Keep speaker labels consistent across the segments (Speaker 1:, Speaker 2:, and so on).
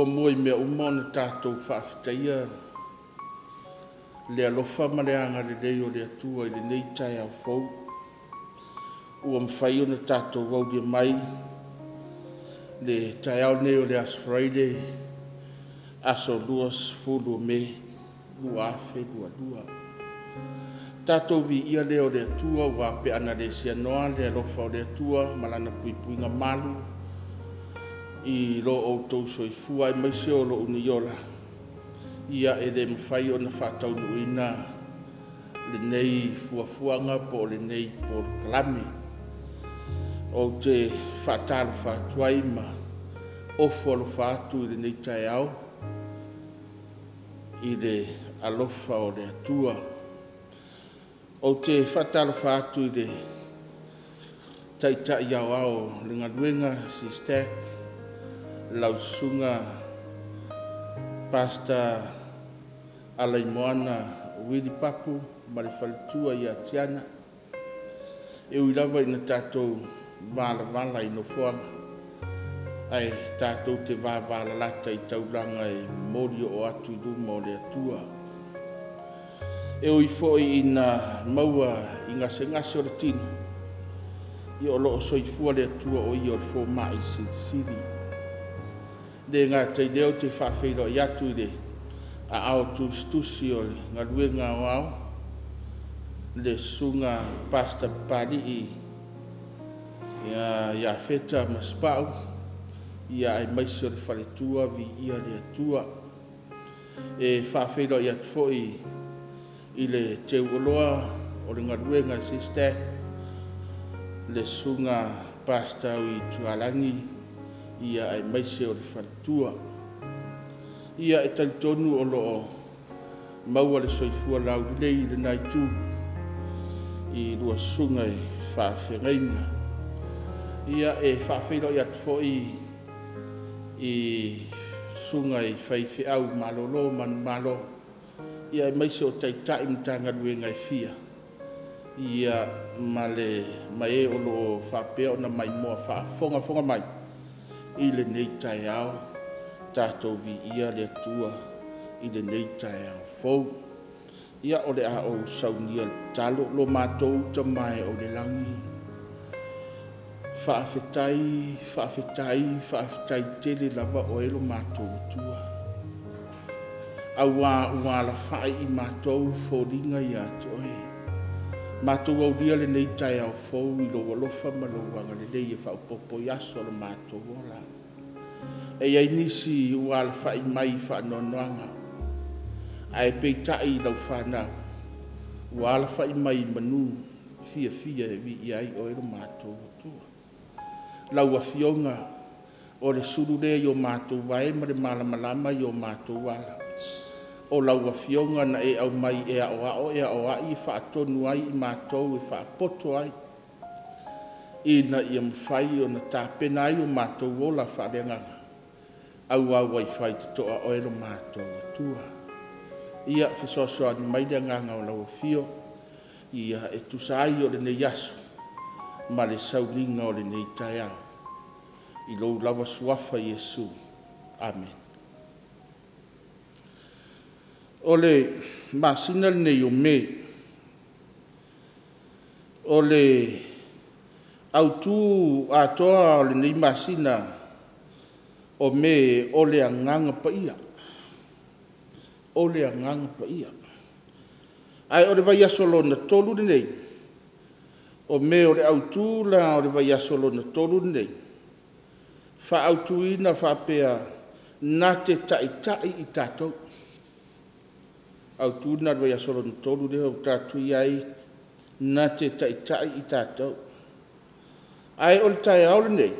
Speaker 1: mua I mea uma ona tātou whaafitaia le alofa ma le anga le leo le atua I le nei Taeao fou. Ua mwhai ona tātou waudia mai le Taeao neo le as Friday aso luas fulu me lua afe lua. Tātou vi ia leo le atua ua pe ana le sianoa le alofa o le atua malana puipuinga malu I lo o tau soifua I maise o lo uniola. Ia e le mwhai o na whatau nuina le nei fuafuanga po le nei por kalame. O te whatalu whatuai ma ofo alo whatu I le nei Taeao I le alofa o le atua. O te whatalu whatu I le taitai au au le ngaluenga SISDAC lausunga pasta alaimoana Wili Papu ma le whalitua I atiana e uilawa ina tātou vala I no whuanga ai tātou te vala lata I taulanga e mori o atu I luma o le atua e ui foi ina maua I ngase o le tino I o loo soifua le atua o I o le fo mai siri le ngā te leo te whawhero I atu le a ao tustusi o le ngaluenga o ao le sunga pasta pali ia feta maspau ia ai maisi o le whaletua vi ia le atua e whawhero I atu foi I le te uoloa o le ngaluenga SISDAC le sunga pasta o I tualangi ia ai maise o le whaletua. Ia e talitonu o loo maua le soifua lau lei le nai tū I lua sunga e whawhengainga. Ia e whawhelo I atu foi I sunga e whaiwhi au malolo manu malo. Ia e maise o taitai mtanga luenga I fia. Ia male mai o loo whapea o na mai moa whafonga mai. I le nei Taeao tātou vi ia le atua I le nei Taeao fou. Ia o le a o saunia talo lo mātou tamai o le langi. Whaafetai tele lava o elo mātou tua. Awa la whai I mātou fōringa I atu oe. Mātou au lia le nei Taeao fou I lo walofa ma lo wanga le lei e whaupopo I aso le mātou ola. E ai nisi ua la whai mai whanonoanga. Ai peitai lau whanau. Ua la whai mai manu fia e vi iai o ero mātou tua. Lau a fionga o le suru rea I o mātou wae ma le malamalama I o mātou wala. O lau a fionga na e au mai e a ai whaatonu ai I mātou e whaapoto ai. Ina I mwhai o na tāpena ai o mātou o la whaarenganga. Au ai whai te toa o ero mātou tua. Ia whesosoa ni mai rea nganga o lau a fio. Ia e tusai o le ne yaso. Ma le saulinga o le nei Taeao. I lou lawa suafa Yesu. Amen. O le masina le nei o me. O le autu atoa o le nei masina o me o le anganga pa ia. O le anganga pa ia. Ai o le vai asolo na tolu nei. O me o le autu la o le vai asolo na tolu nei. Fa autuina fa pea na te tai I tātou. Autuna le vai asolo na tolu le o tātou iai na te tai I tātou. Ai o le Taeao le nei.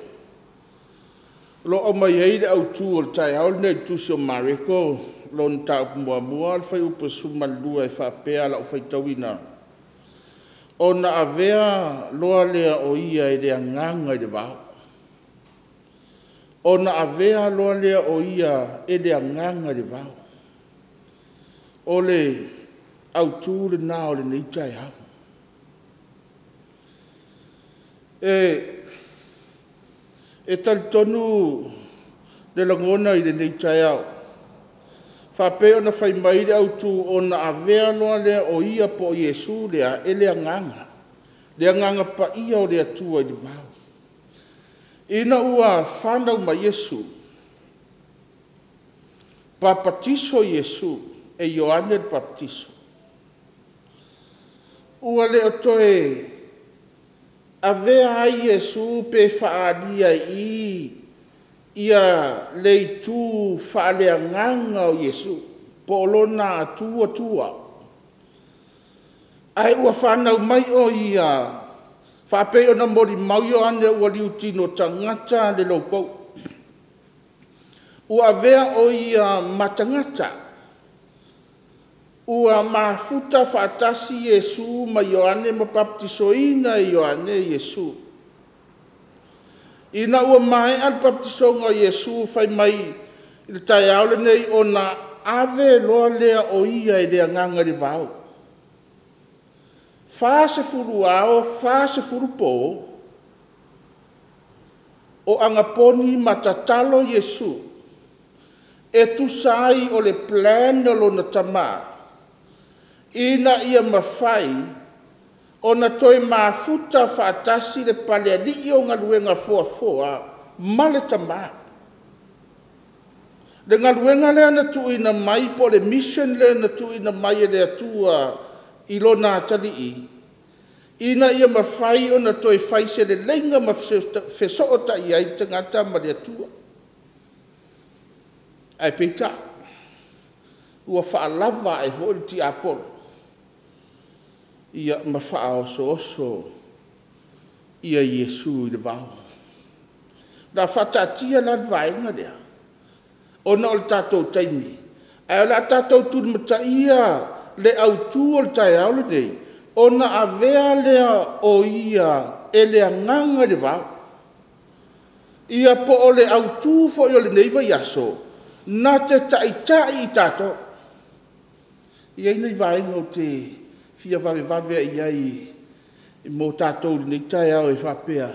Speaker 1: Lo o mai ei le autu o le Taeao le nei tusi o mareko lo na tau mua le fai upa sumalua e whapea la o fai tauina. O na avea loa lea o ia e le anganga I le vau. O na avea loa lea o ia e le anganga I le vau. O le autu le nā o le nei Taeao. E talitonu le langona i le nei Taeao. Whapeo na whai maire au tū o na avea loa lea o ia po Iesu lea e lea nganga. Lea nganga pa ia o lea tua i le vau. Ina ua whanau ma Iesu. Papatiso Iesu e Ioane le papatiso. Ua leo toe avea ai Iesu pe whaadia ia leitu whaaleanganga o Iesu, polona atua. Ai ua whanau mai o ia, whapeo na mori mauio ane ua liutino tangata le lokou. Ua vea o ia matangata, ua mafuta whaatasi Iesu ma Ioane ma baptisoina Ioane Iesu. Ina ua mai al baptisonga Iesu whai mai i le Taeao le nei o na ave loa lea o ia i lea nganga le vau. Whaase furu ao, whaase furu po, o angaponi matatalo Iesu, e tusai o le plan lo na tama, ina ia mawhai, o na toi mafuta whaatasi le palea li o ngaluenga foa ma le tama. Le ngaluenga lea na tui na mai po le mission lea na tui na mai e le atua i lo nā tali i. Ina ia mawhai o na toi whai se le lenga ma whesoota i ai tangata ma le atua. Ai peita, ua whaalava e hoi ti Upolu. Ia mawha oso ia Iesu i le vau. Da whatatia na vaenga lea. O na o le tātou taimi. E o la tātou tūn mata ia le au tū o le Taeao le nei. O na avea lea o ia e lea nganga le vau. Ia po o le au tū fo i o le neiva yaso. Na te tai i tātou. Ia ina i vaenga o te fia vave i ai i mō tātou ni Taeao e whapea.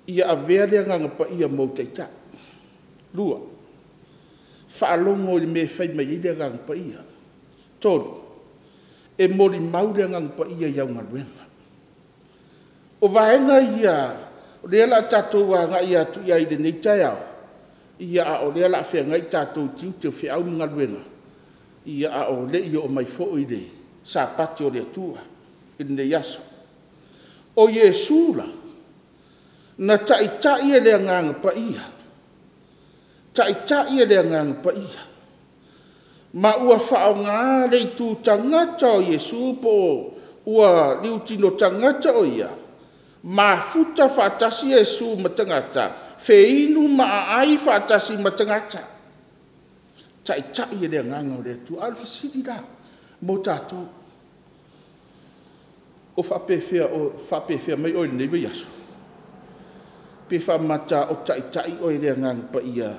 Speaker 1: Ia avea lea nganga pa ia mō teita. Lua. Whaalongo i me whai mai i lea nganga pa ia. Tōru. E mori mau lea nganga pa ia iau ngaruenga. O vaenga ia, o lea la tātou wanga ia tu ia i le ni Taeao. Ia a o lea la whea ngai tātou tiu te whea au ngaruenga. Ia a o le i o mai fo i le. Sa pati o le atua, i le yaso. O Iesu la, na tai e le nganga pa ia. Tai e le nganga pa ia. Ma ua whao ngā le tu tangata o Iesu po ua liutino tangata o ia. Ma futa whaatasi Iesu ma tangata. Wheinu ma ai whaatasi ma tangata. Tai e le nganga o le atua. Alfa sidi la, mo tātou. O whapewhea mai o i newe yasu. Pe whamata o tai o i rea ngang pa ia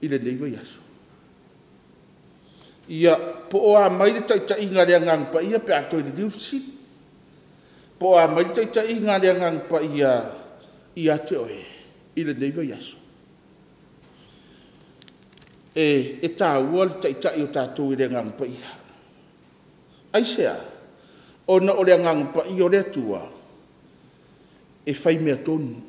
Speaker 1: i le newe yasu. Ia po o a mai le tai ngā rea ngang pa ia pe ato i le diusit. Po o a mai le tai ngā rea ngang pa ia i ate oe i le newe yasu. E tā ua le tai o tātou i rea ngang pa ia. Aisea. Ona o le ngang pa i o le atua e whai mea tonu.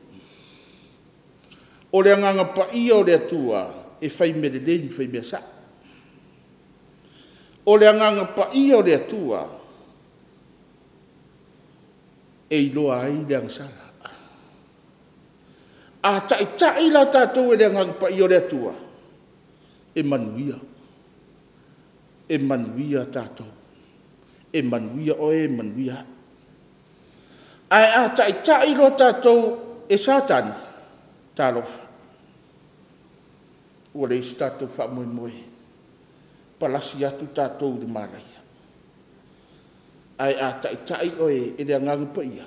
Speaker 1: O le ngang pa i o le atua e whai mea le leni whai mea sa. O le ngang pa i o le atua e iloa ai le angsala. A tai la tātou e le ngang pa i o le atua e manuia. E manuia tātou. E manuia o e manuia. Ai a tai lo tātou e satani, tālofa. Ua le isi tātou wha moe. Palasi atu tātou le maraia. Ai a tai o e le angangu pa ia.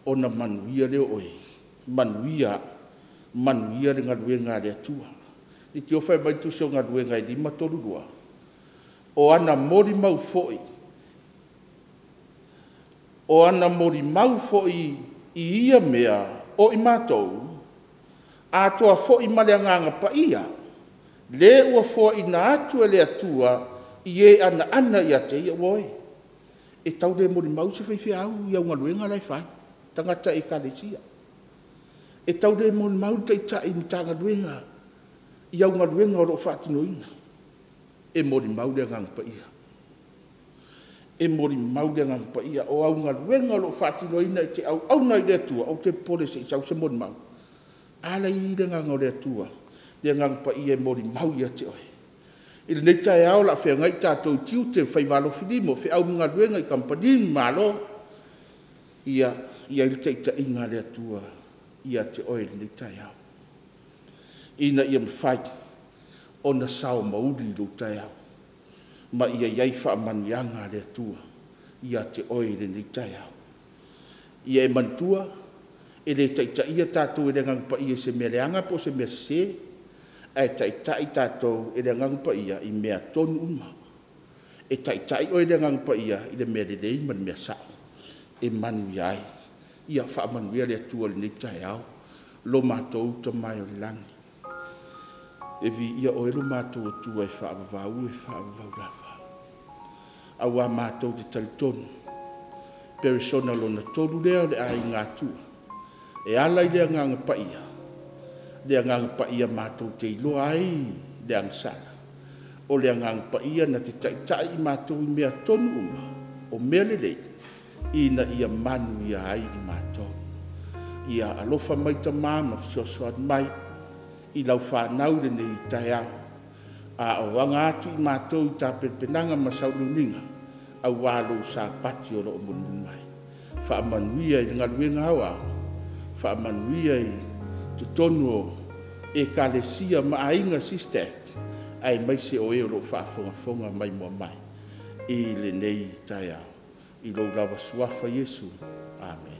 Speaker 1: O na manuia leo o e. Manuia le ngaluenga le atua. I te ofai mai tu seo ngaluenga e lima tolurua. O ana mori mau foi. O ana mori mau foi i ia mea o i mātou. A toa fo I male nganga pa ia. Le ua fo I na atu le atua ie ana ia te ia woe. E tau de mori mau se whaiwhi au ia unga luenga lai whai. Tangata e kalesia. E tau de mori mau te ita I mtanga luenga. Ia unga luenga o lo whatinoina. E mori mau le ngang pa ia. E mori mau le ngang pa ia. O au unga luenga o lo whatinoina te au nai le atua. O te pole se isau se mori mau. Ala I le ngang o le atua. Le ngang pa ia e mori mau ia te oe. Ile nei Taeao la whea ngai tātou tiu te whaiwalo whilimo, whea au mga luenga I kampanini malo. Ia il teita inga le atua, ia te oe nei Taeao. Ina ia mwhai, o na sao mauri lo Taeao. Ma ia iai wha manuianga le atua, ia te oe nei Taeao. Ia e mantua, ele teita ia tātou e ngang pa ia se meleanga po se mea se, ai tai tātou e le ngang pa ia I mea tonu uma. E tai o e le ngang pa ia I le mea lelei man mea sao. E manu iai. Ia wha manu ia le atua le nei Taeao. Lo mātou ta mai o le langi. E vi ia o e lo mātou atua e wha avavau lafa. Awa mātou te talitonu. Perisona lo na tolu lea le ai ngā tua. E ala I le ngang pa ia. Le ngang pa ia mātou te iloa ai le angsala. O le ngang pa ia na te tai mātou I mea tonu uma. O mea lelei. Ina ia manu ia ai I mātou. Ia alofa mai ta māma fisosoan mai. I lau whanau le nei Taeao. A o wanga atu I mātou I tā perpenanga masau luninga. A walo sa pati o lo o munun mai. Wha manuia I ngaluenga au au. Wha manuia I te tonu e kalesia maainga SISDAC ai mai se o e o lo whaafonga mai mua mai. I le nei Taeao. I lo lava suafa Yesu. Amen.